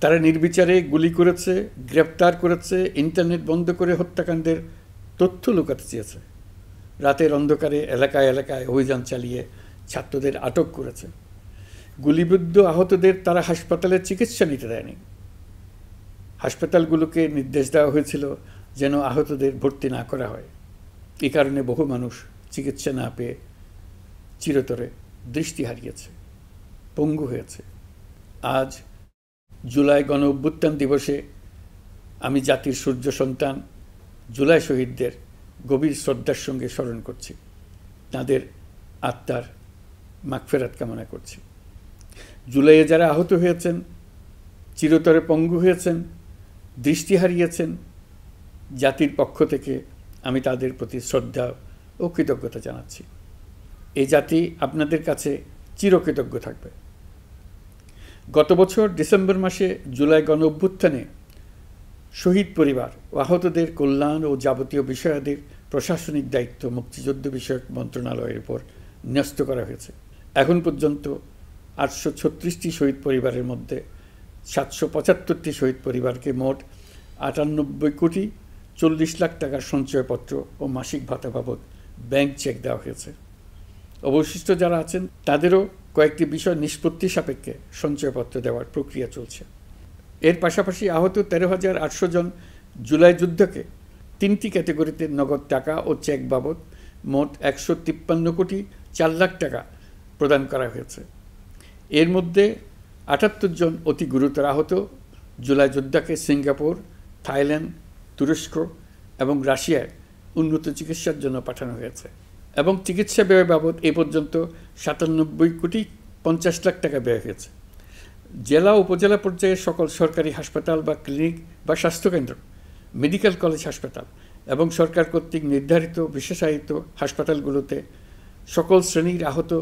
তারা নির্বিচারে গুলি করেছে, গ্রেপ্তার করেছে, ইন্টারনেট বন্ধ করে হত্যাকাণ্ডের তথ্য লুকাতে চেয়েছে। রাতের অন্ধকারে এলাকায় এলাকায় অভিযান চালিয়ে ছাত্রদের আটক করেছে। গুলিবিদ্ধ আহতদের তারা হাসপাতালে চিকিৎসা নিতে দেয়নি। হাসপাতালগুলোকে নির্দেশ দেওয়া হয়েছিল যেন আহতদের ভর্তি না করা হয়। এ কারণে বহু মানুষ চিকিৎসা না পেয়ে চিরতরে দৃষ্টি হারিয়েছে, পঙ্গু হয়েছে। আজ জুলাই গণ অভ্যুত্থান দিবসে আমি জাতির সূর্য সন্তান জুলাই শহীদদের গভীর শ্রদ্ধার সঙ্গে স্মরণ করছি, তাঁদের আত্মার মাগফিরাত কামনা করছি। জুলাইয়ে যারা আহত হয়েছেন, চিরতরে পঙ্গু হয়েছেন, দৃষ্টি হারিয়েছেন, জাতির পক্ষ থেকে আমি তাদের প্রতি শ্রদ্ধা ও কৃতজ্ঞতা জানাচ্ছি। এই জাতি আপনাদের কাছে চিরকৃতজ্ঞ থাকবে। গত বছর ডিসেম্বর মাসে জুলাই গণ অভ্যুত্থানে শহীদ পরিবার ও আহতদের কল্যাণ ও যাবতীয় বিষয়াদির প্রশাসনিক দায়িত্ব মুক্তিযুদ্ধ বিষয়ক মন্ত্রণালয়ের উপর ন্যস্ত করা হয়েছে। এখন পর্যন্ত 836টি শহীদ পরিবারের মধ্যে 775টি শহীদ পরিবারকে মোট 98,40,00,000 টাকার সঞ্চয়পত্র ও মাসিক ভাতা বাবদ ব্যাংক চেক দেওয়া হয়েছে। অবশিষ্ট যারা আছেন তাদেরও কয়েকটি বিষয় নিষ্পত্তি সাপেক্ষে সঞ্চয়পত্র দেওয়ার প্রক্রিয়া চলছে। এর পাশাপাশি আহত 13,800 জন জুলাই যুদ্ধকে 3টি ক্যাটাগরিতে নগদ টাকা ও চেক বাবদ মোট 153,04,00,000 টাকা প্রদান করা হয়েছে। এর মধ্যে 78 জন অতি গুরুতর আহত জুলাই যোদ্ধাকে সিঙ্গাপুর, থাইল্যান্ড, তুরস্ক এবং রাশিয়ায় উন্নত চিকিৎসার জন্য পাঠানো হয়েছে এবং চিকিৎসা ব্যয় বাবদ এ পর্যন্ত 97,50,00,000 টাকা ব্যয় হয়েছে। জেলা উপজেলা পর্যায়ে সকল সরকারি হাসপাতাল বা ক্লিনিক বা স্বাস্থ্যকেন্দ্র, মেডিকেল কলেজ হাসপাতাল এবং সরকার কর্তৃক নির্ধারিত বিশেষায়িত হাসপাতালগুলোতে সকল শ্রেণীর আহত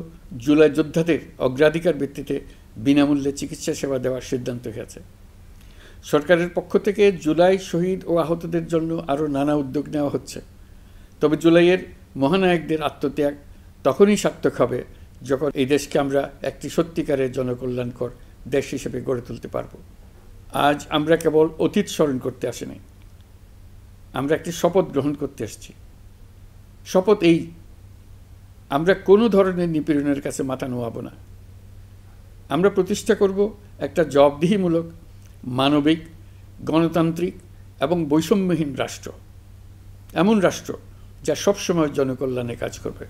জুলাই যোদ্ধাদের অগ্রাধিকার ভিত্তিতে বিনামূল্যে চিকিৎসা সেবা দেওয়ার সিদ্ধান্ত হয়েছে। সরকারের পক্ষ থেকে জুলাই শহীদ ও আহতদের জন্য আরও নানা উদ্যোগ নেওয়া হচ্ছে। তবে জুলাইয়ের মহানায়কদের আত্মত্যাগ তখনই সার্থক হবে যখন এই দেশকে আমরা একটি সত্যিকারের জনকল্যাণকর দেশ হিসেবে গড়ে তুলতে পারব। আজ আমরা কেবল অতীত স্মরণ করতে আসিনি, আমরা একটি শপথ গ্রহণ করতে এসেছি। শপথ এই, আমরা কোনো ধরনের নিপীড়নের কাছে মাথা নোয়াব না। আমরা প্রতিষ্ঠা করব একটা জবাবদিহিমূলক, মানবিক, গণতান্ত্রিক এবং বৈষম্যহীন রাষ্ট্র, এমন রাষ্ট্র যা সবসময় জনকল্যাণে কাজ করবে।